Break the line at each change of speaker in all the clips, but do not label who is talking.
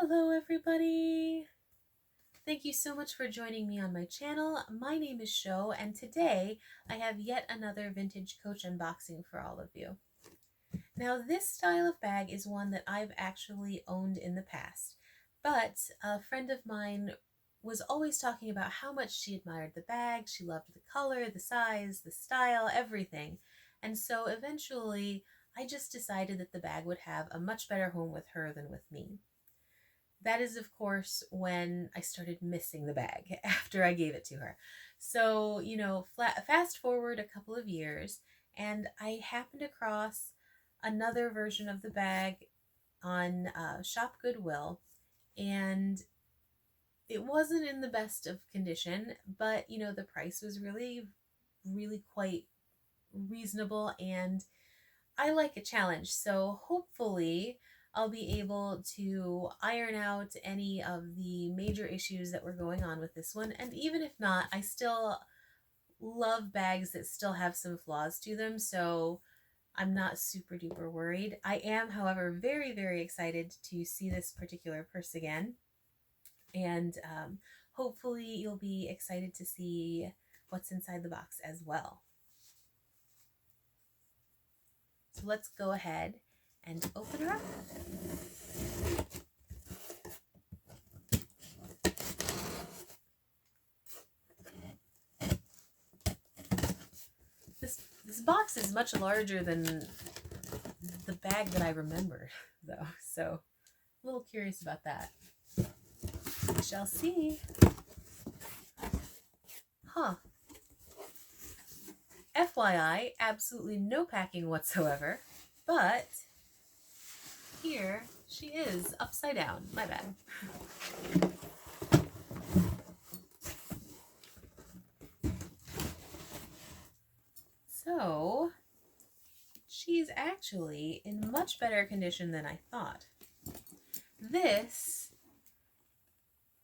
Hello everybody! Thank you so much for joining me on my channel. My name is Sho, and today I have yet another vintage coach unboxing for all of you. Now this style of bag is one that I've actually owned in the past, but a friend of mine was always talking about how much she admired the bag, she loved the color, the size, the style, everything. And so eventually I just decided that the bag would have a much better home with her than with me. That is, of course, when I started missing the bag after I gave it to her. So, fast forward a couple of years, and I happened across another version of the bag on Shop Goodwill, and it wasn't in the best of condition, but, the price was really, really quite reasonable, and I like a challenge. So hopefully I'll be able to iron out any of the major issues that were going on with this one. And even if not, I still love bags that still have some flaws to them. So I'm not super duper worried. I am, however, very, very excited to see this particular purse again. And hopefully you'll be excited to see what's inside the box as well. So let's go ahead and open her up. This box is much larger than the bag that I remembered, though, so a little curious about that. We shall see. FYI, absolutely no packing whatsoever, but here she is, upside down. My bad. So, she's actually in much better condition than I thought. This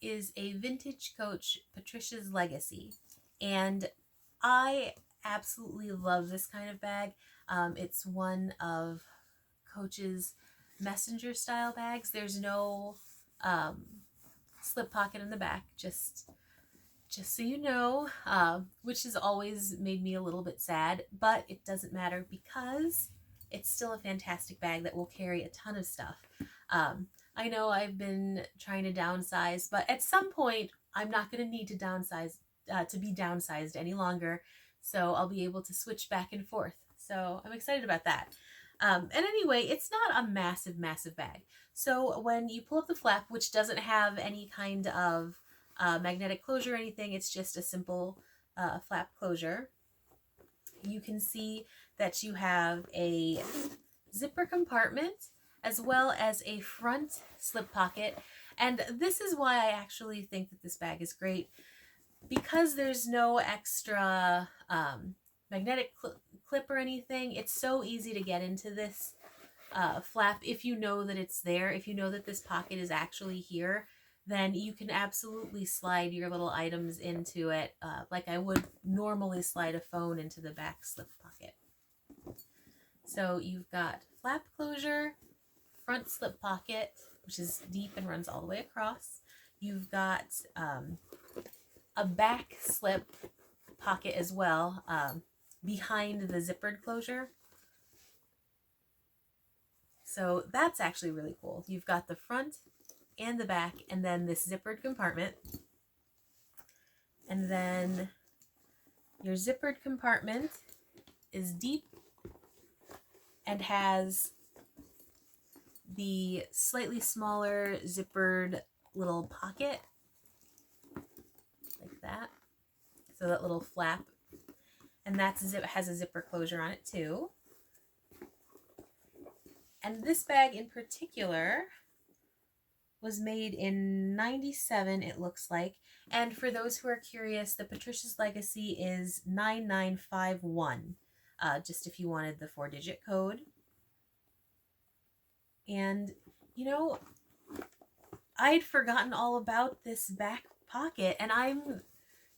is a vintage coach, Patricia's Legacy, and I absolutely love this kind of bag. It's one of Coach's messenger style bags. There's no slip pocket in the back, just so you know, which has always made me a little bit sad, but it doesn't matter because it's still a fantastic bag that will carry a ton of stuff. I know I've been trying to downsize, but at some point I'm not going to need to downsize to be downsized any longer, so I'll be able to switch back and forth. So I'm excited about that. And anyway, it's not a massive, massive bag. So when you pull up the flap, which doesn't have any kind of magnetic closure or anything, it's just a simple flap closure, you can see that you have a zipper compartment as well as a front slip pocket. And this is why I actually think that this bag is great, because there's no extra magnetic clip or anything. It's so easy to get into this flap if you know that it's there. If you know that this pocket is actually here, then you can absolutely slide your little items into it like I would normally slide a phone into the back slip pocket. So you've got flap closure, front slip pocket, which is deep and runs all the way across. You've got a back slip pocket as well, behind the zippered closure. So that's actually really cool. You've got the front and the back, and then this zippered compartment. And then your zippered compartment is deep and has the slightly smaller zippered little pocket, like that. So that little flap. And that has a zipper closure on it too. And this bag in particular was made in '97, it looks like. And for those who are curious, the Patricia's Legacy is 9951, just if you wanted the 4-digit code. And, I'd forgotten all about this back pocket, and I'm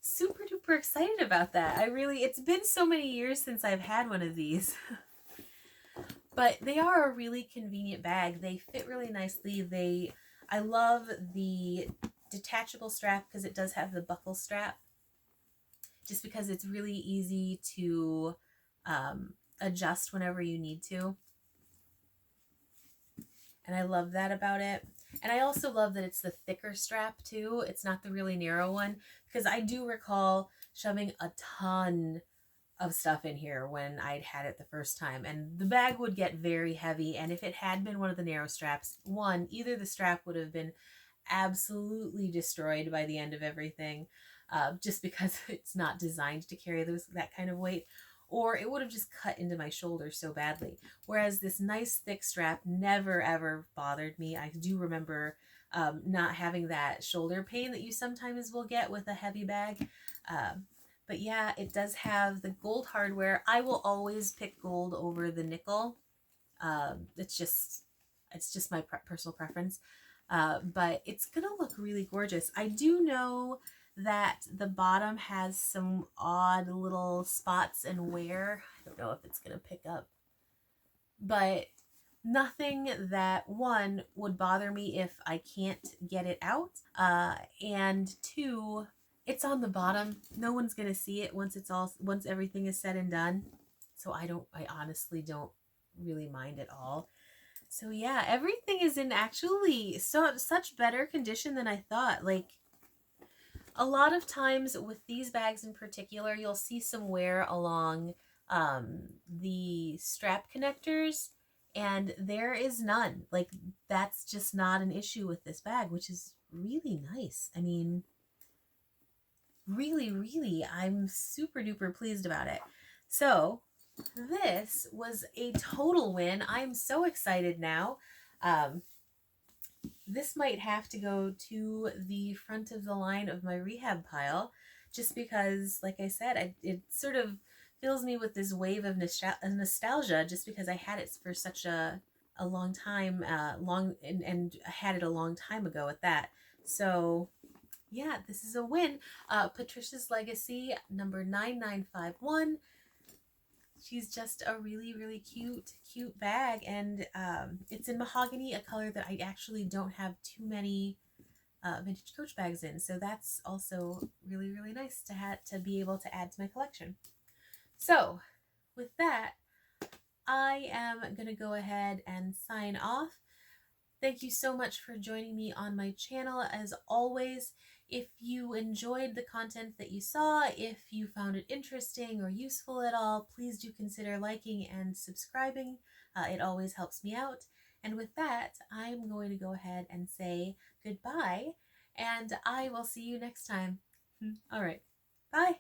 super duper excited about that. It's been so many years since I've had one of these. But they are a really convenient bag. They fit really nicely. They I love the detachable strap because it does have the buckle strap, just because it's really easy to adjust whenever you need to. And I love that about it. And I also love that it's the thicker strap too. It's not the really narrow one, because I do recall shoving a ton of stuff in here when I'd had it the first time, and the bag would get very heavy. And if it had been one of the narrow straps, either the strap would have been absolutely destroyed by the end of everything, just because it's not designed to carry that kind of weight, or it would have just cut into my shoulder so badly. Whereas this nice thick strap never ever bothered me. I do remember not having that shoulder pain that you sometimes will get with a heavy bag. But yeah, it does have the gold hardware. I will always pick gold over the nickel. It's just my personal preference. But it's gonna look really gorgeous. I do know that the bottom has some odd little spots and wear. I don't know if it's gonna pick up, but nothing that, one, would bother me if I can't get it out, and two, it's on the bottom. No one's gonna see it once everything is said and done. So I honestly don't really mind at all. So yeah, everything is in actually such better condition than I thought. Like, a lot of times with these bags in particular, you'll see some wear along the strap connectors, and there is none. Like, that's just not an issue with this bag, which is really nice. I mean, really, really, I'm super duper pleased about it. So this was a total win. I'm so excited now. This might have to go to the front of the line of my rehab pile, just because, like I said, it sort of fills me with this wave of nostalgia, just because I had it for such a long time, and I had it a long time ago at that. So yeah, this is a win. Patricia's Legacy number 9951. She's just a really, really cute bag, and it's in mahogany, a color that I actually don't have too many vintage Coach bags in. So that's also really, really nice to be able to add to my collection. So with that, I am going to go ahead and sign off. Thank you so much for joining me on my channel. As always, if you enjoyed the content that you saw, if you found it interesting or useful at all, please do consider liking and subscribing. It always helps me out. And with that, I'm going to go ahead and say goodbye, and I will see you next time. All right. Bye.